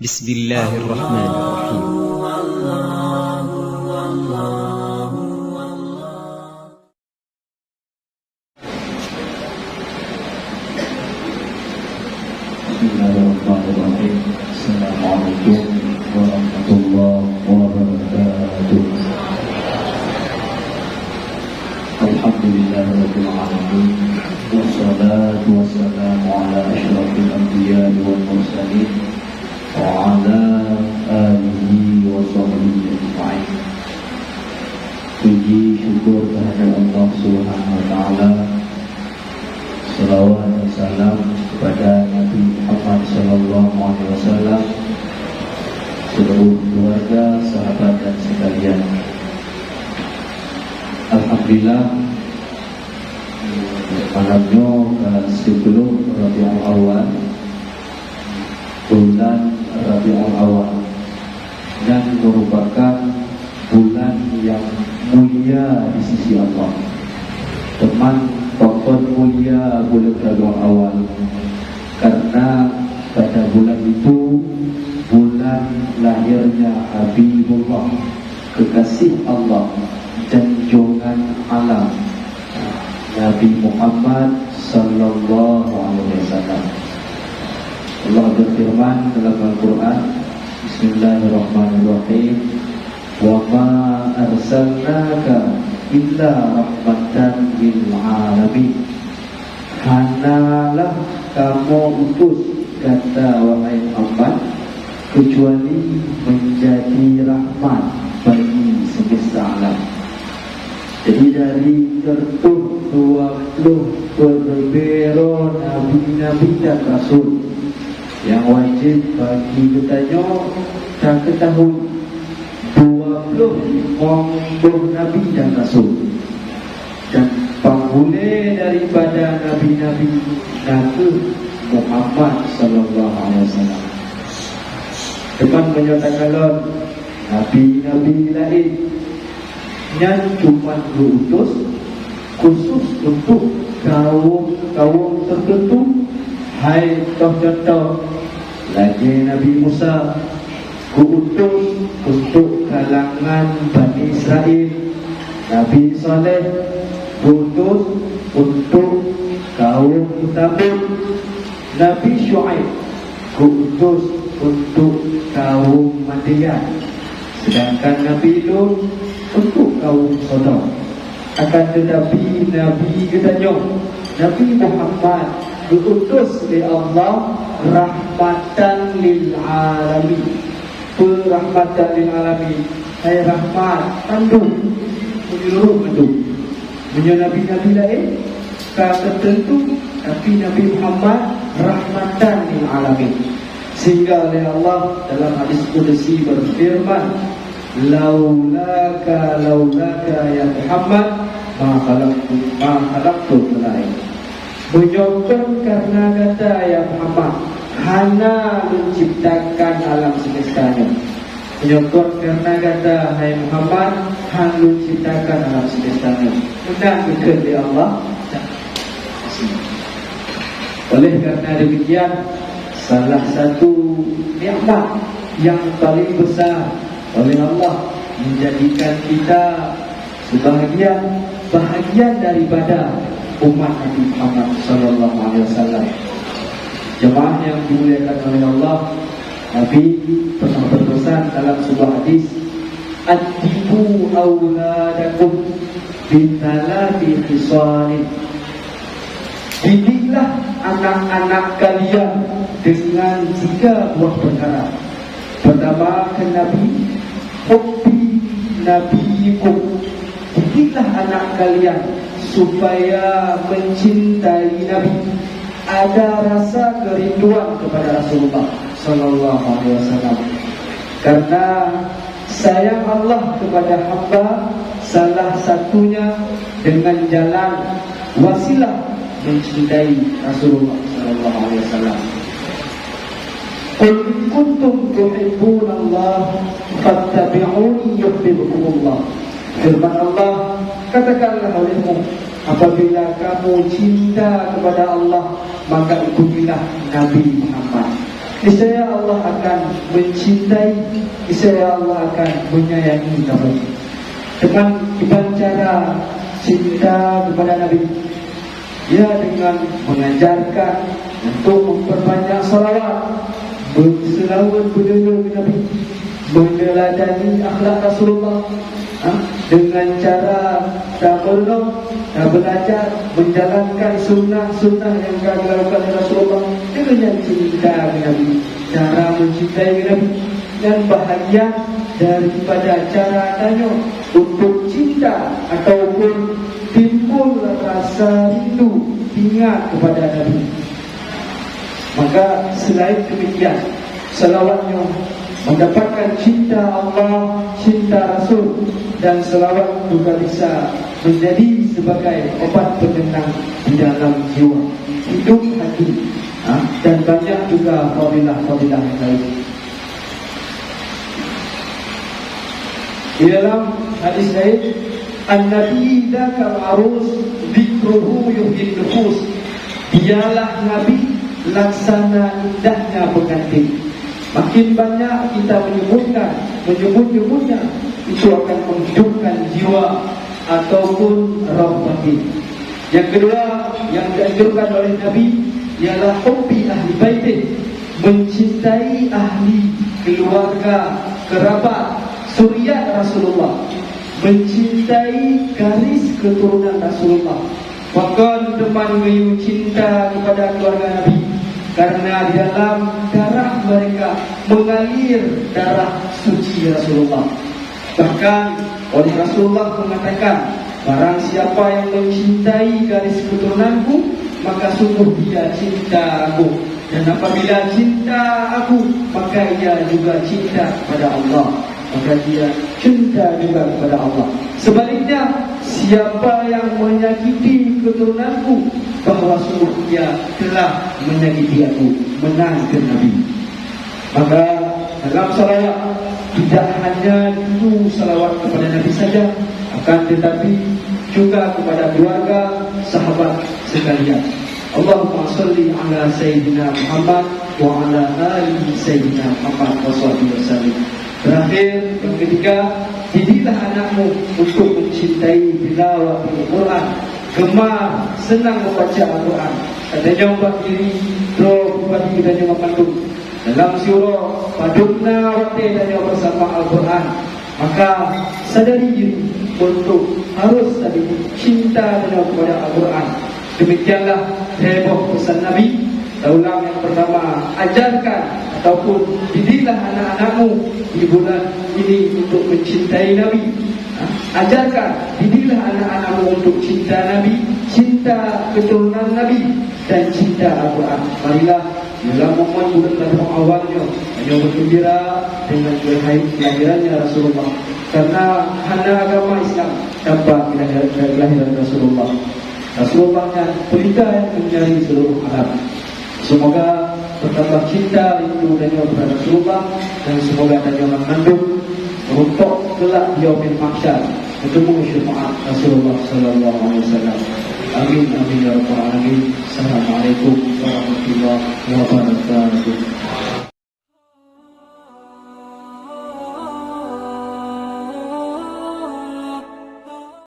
Bismillahirrahmanirrahim. Bismillahirrahmanirrahim. Assalamualaikum warahmatullahi wabarakatuh. Alhamdulillahirabbil alamin. Wassalatu wassalamu ala asyrafil anbiya'i wal mursalin wa ala alihi wa sahbihi ajma'in. Puji syukur kehadirat Allah Subhanahu wa taala. Salawat dan salam kepada Nabi Muhammad sallallahu alaihi wasallam, seluruh keluarga, sahabat dan sekalian. Alhamdulillah, malamnya sebelum Rabiul Awal, bulan Rabiul Awal, dan merupakan bulan yang mulia di sisi Allah. Teman pokok mulia bulan Rabiul Awal, karena pada bulan itu bulan lahirnya Habibullah, kekasih Allah, junjungan alam, Nabi Muhammad sallallahu alaihi wasallam. Allah berfirman dalam Al-Quran, Bismillahirrahmanirrahim, wa ma arsalnaka illa rahmatan lil alamin. Hanalah kamu utus, kata wahai Muhammad, kecuali menjadi rahmat bagi semesta alam. Jadi dari tertuh 20 berbero nabi-nabi dan rasul, yang wajib bagi kita dan ketahui 20 nabi dan rasul, dan penghuni daripada nabi-nabi Nabi Muhammad sallallahu alaihi wasallam. Teman menyatakan nabi-nabi lain yang cuma diutus khusus untuk kaum tertentu. Hai contoh lagi Nabi Musa diutus untuk kalangan Bani Israel. Nabi Saleh diutus untuk kaum Thamud. Nabi Syuaib diutus untuk kaum Madian. Sedangkan Nabi Lut untuk kaum Sodom. Akan tetapi Nabi katanya, Nabi Muhammad diutus oleh Allah rahmatan lil alamin. Rahmatan lil alamin, hai rahmat tandung menyeluruh bentuk. Nabi-nabi lain tertentu, tapi Nabi Muhammad rahmatan lil alamin. Sehingga oleh Allah dalam hadis qudsi berfirman, laulaka ya Muhammad ma khalaqtu malaika. Menyokong karena kata ya Muhammad, hana menciptakan alam semestanya. Menyokong karena kata hai Muhammad, hana menciptakan alam semestanya. Benar betul di Allah. Oleh karena demikian, salah satu nikmat yang paling besar oleh Allah menjadikan kita bahagian daripada umat Nabi Muhammad sallallahu alaihi wasallam. Jemaah yang dimuliakan oleh Allah, Nabi pernah berpesan dalam sebuah hadis, "Adibu auladakum bintalati khisalin." Didiklah anak-anak kalian dengan 3 buah perkara. Pertama, ke Nabi, hubbi nabiyikum. Didiklah anak kalian supaya mencintai Nabi, ada rasa kerinduan kepada Rasulullah sallallahu alaihi wasallam. Karena sayang Allah kepada hamba salah satunya dengan jalan wasilah mencintai Rasulullah sallallahu alaihi wasallam. Qul in kuntum tuhibbunallaha fattabi'uni yuhibbukumullah. Firman Allah, katakanlah olehmu, apabila kamu cinta kepada Allah, maka ikutilah Nabi Muhammad. niscaya Allah akan mencintai, niscaya Allah akan menyayangi kamu. Dengan cara cinta kepada Nabi, ya dengan mengajarkan untuk memperbanyak salawat, berselawat berdua ke Nabi, meneladani akhlak Rasulullah, dengan cara tabarruk, belajar menjalankan sunnah-sunnah yang dilakukan oleh Rasulullah, dengan cinta kepada Nabi, cara mencintai Nabi. Dan bahagia daripada cara tanya untuk cinta ataupun timbul rasa rindu ingat kepada Nabi. Maka selain demikian, selawatnya mendapatkan cinta Allah, cinta Rasul, dan selawat juga bisa menjadi sebagai obat penenang di dalam jiwa, hidup hati, dan banyak juga fadilah-fadilah yang lain. Di dalam hadis lain, An-Nabi dzakal arus dzikruhu yuhyin nufus. Dialah Nabi laksana indahnya pengantin. Makin banyak kita menyebutnya, itu akan menghidupkan jiwa ataupun roh batin. Yang kedua yang dianjurkan oleh Nabi ialah hubbi ahli baitih, mencintai ahli keluarga, kerabat, suriat Rasulullah, mencintai garis keturunan Rasulullah. Bahkan teman mengayu cinta kepada keluarga Nabi, karena di dalam darah mereka mengalir darah suci Rasulullah. Bahkan oleh Rasulullah mengatakan, barang siapa yang mencintai garis keturunanku, maka sungguh dia cinta aku. Dan apabila cinta aku, maka ia juga cinta kepada Allah, maka dia cinta juga kepada Allah. Sebaliknya, siapa yang menyakiti keturunanku, bahwa sungguh dia telah menyakiti aku, menangkan Nabi. Maka dalam salawat tidak hanya itu salawat kepada Nabi saja, akan tetapi juga kepada keluarga, sahabat sekalian. Allahumma salli ala Sayyidina Muhammad wa ala ali Sayyidina Muhammad wa sallallahu alaihi wasallam. Terakhir, yang ketiga, didiklah anakmu untuk mencintai tilawah Al-Quran, gemar, senang membaca Al-Quran. Katanya ubat diri, roh bupati katanya memandung dalam surah Padukna Wate tanya bersama Al-Quran. Maka sadari diri untuk harus tadi cinta kepada Al-Quran. Demikianlah heboh pesan Nabi. Ulang yang pertama, ajarkan ataupun didiklah anak-anakmu di bulan ini untuk mencintai Nabi. Ajarkan, didiklah anak-anakmu untuk cinta Nabi, cinta keturunan Nabi, dan cinta Al-Quran. Marilah dalam momen bulan Ramadan awalnya hanya bergembira dengan kelahirannya Rasulullah, karena hanya agama Islam tanpa kelahiran Rasulullah. Rasulullah pelita yang mencari seluruh alam. Semoga bertambah cinta rindu dan kepada Rasulullah, dan semoga tanya mengandung untuk kelak di yaumil mahsyar bertemu syafaat Rasulullah sallallahu alaihi wasallam. Amin amin ya rabbal alamin. Assalamualaikum warahmatullahi wabarakatuh.